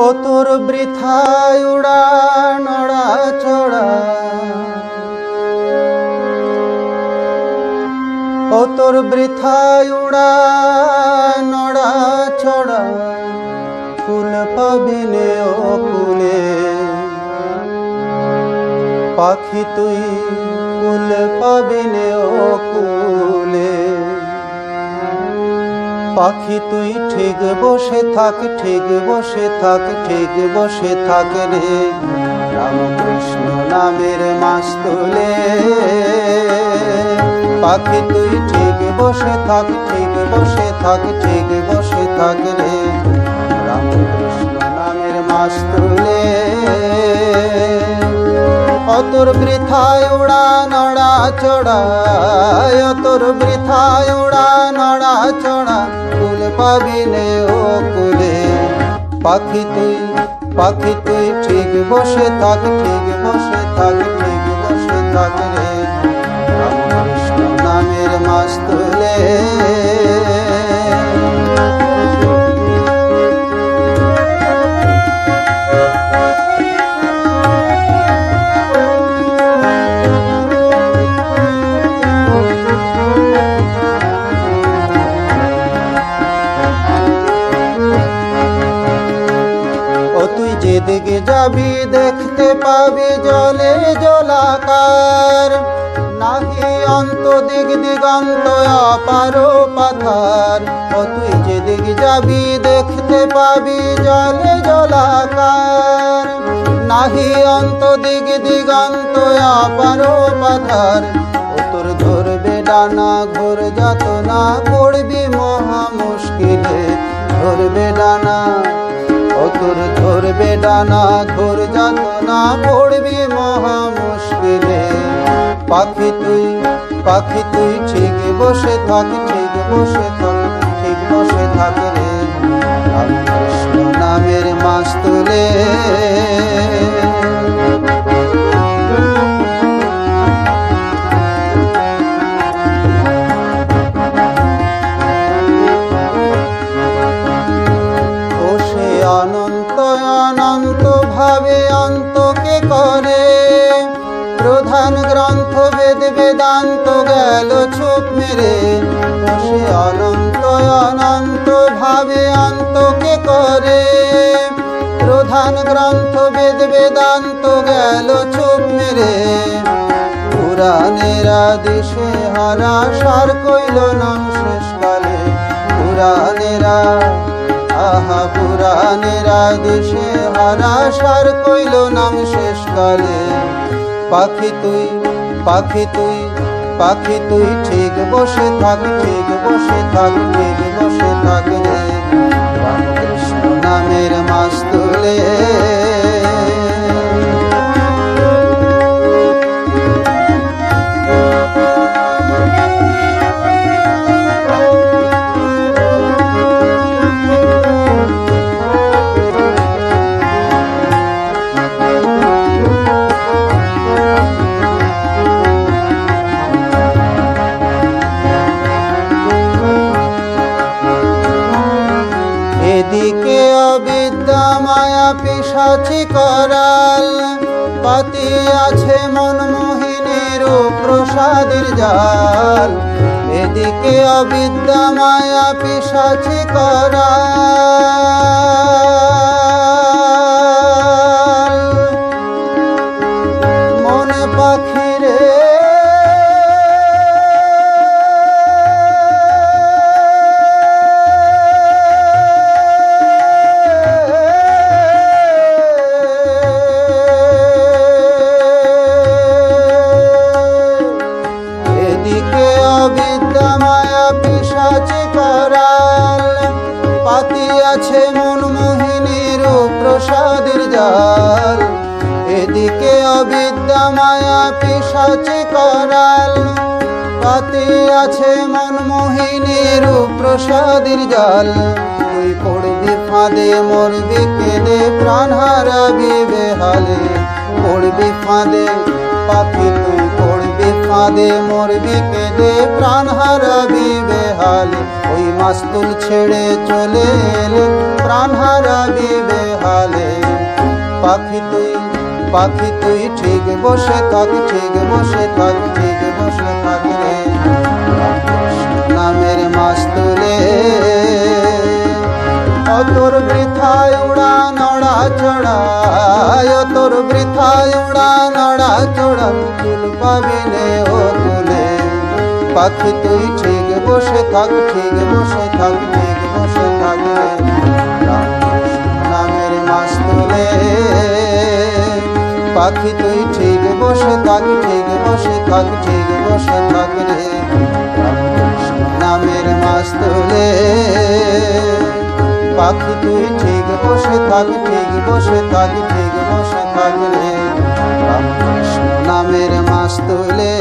ও তোর বৃথায় উড়া নড়া চড়া, ও তোর বৃথায় উড়া নড়া চড়া, ফুল পাবিনে ও কুলে পাখি তুই, ফুল পাবিনে ও কুলে পাখি তুই। ঠিক বসে থাক, ঠিক বসে থাক, ঠিক বসে থাক রে, রামকৃষ্ণ নামের মাস্তুলে। পাখি তুই ঠিক বসে থাক, ঠিক বসে থাক, ঠিক বসে থাক রে, রামকৃষ্ণ নামের মাস্তুলে। ও তোর বৃথায় উড়া নড়া চড়া, ও তোর বৃথায় উড়া নড়া চড়া, ফুল পাবিনে ও কুলে পাখি তুই, পাখি তুই। ঠিক বসে থাক, ঠিক বসে থাক, ঠিক বসে থাক রে, রামকৃষ্ণ নামের মাস্তুলে। যেদিকে যাবি দেখতে পাবি জলে জলাকার, নাহি অন্ত দিক দিগন্ত অপার পাথার। ও তুই যেদিকে যাবি দেখতে পাবি জলে জলাকার, নাহি অন্ত দিক দিগন্ত অপার পাথার। ও তোর ধরবে ডানা ঘোর যাতনা, পড়বি মহা মুশকিলে, ধরবে ডানা ও তোর ধরবে ডানা ঘোর যাতনা, পড়বি মহা মুশকিলে। পাখি তুই, পাখি তুই। ঠিক বসে থাক, ঠিক বসে থাক, ঠিক বসে থাক রে, রামকৃষ্ণ নামের মাস্তুলে। অনন্ত অনন্ত ভাবে অন্তকে করে, প্রধান গ্রন্থ বেদ বেদান্ত গেল চুপ মেরে। সে অনন্ত অনন্ত ভাবে অন্তকে করে, প্রধান গ্রন্থ বেদ বেদান্ত গেল চুপ মেরে। পুরাণেরা দিশে হারা সার কইল নাম শেষকালে, পুরাণেরা আহা পুরাণেরা দিশে হারা সার কইল নাম শেষকালে। পাখি তুই, পাখি তুই, পাখি তুই। ঠিক বসে থাক, ঠিক বসে থাক, ঠিক বসে থাক রে, রামকৃষ্ণ নামের মাস্তুলে। এদিকে অবিদ্যা মায়া পিশাচি করাল, পাতি আছে মনমোহিনীর প্রসাদের জাল। এদিকে অবিদ্যা মায়া পিশাচি করাল, মনে পাখি রে অবিদ্যা মায়া পিশাচি করাল, পাতি আছে মনমোহিনীর প্রসাদের জাল। এদিকে অবিদ্যা মায়া পিশাচি করাল, পাতি আছে মনমোহিনীর প্রসাদের জাল। তুই পড়বি ফাঁদে মরবি কেঁদে, প্রাণ হারাবি বেহালে, পড়বি ফাঁদে পাখি তুই, পড়বি কাঁদে মরবি কেঁদে প্রাণ হারাবি বেহালে, ওই মাস্তুল ছেড়ে চলে এলে প্রাণ হারাবি বেহালে। পাখি তুই ঠিক বসে থাক, ঠিক বসে থাক, ঠিক বসে থাক রে নামের মাস্তুলে। ও তোর বৃথায় উড়া নড়া চড়া, ও তোর বৃথায় উড়া নড়া চড়া, কুল পাবি নে ও কুলে। পাখি তুই ঠিক বসে থাক, ঠিক বসে থাক, ঠিক বসে থাক রে নামের মাস্তুলে। পাখি তুই ঠিক বসে থাক, ঠিক বসে থাক, ঠিক বসে থাক রে নামের মাস্তুলে। পাখি তুই ঠিক বসে থাক, ঠিক বসে থাক, ঠিক বসে থাক রে নামের মাস্তুলে।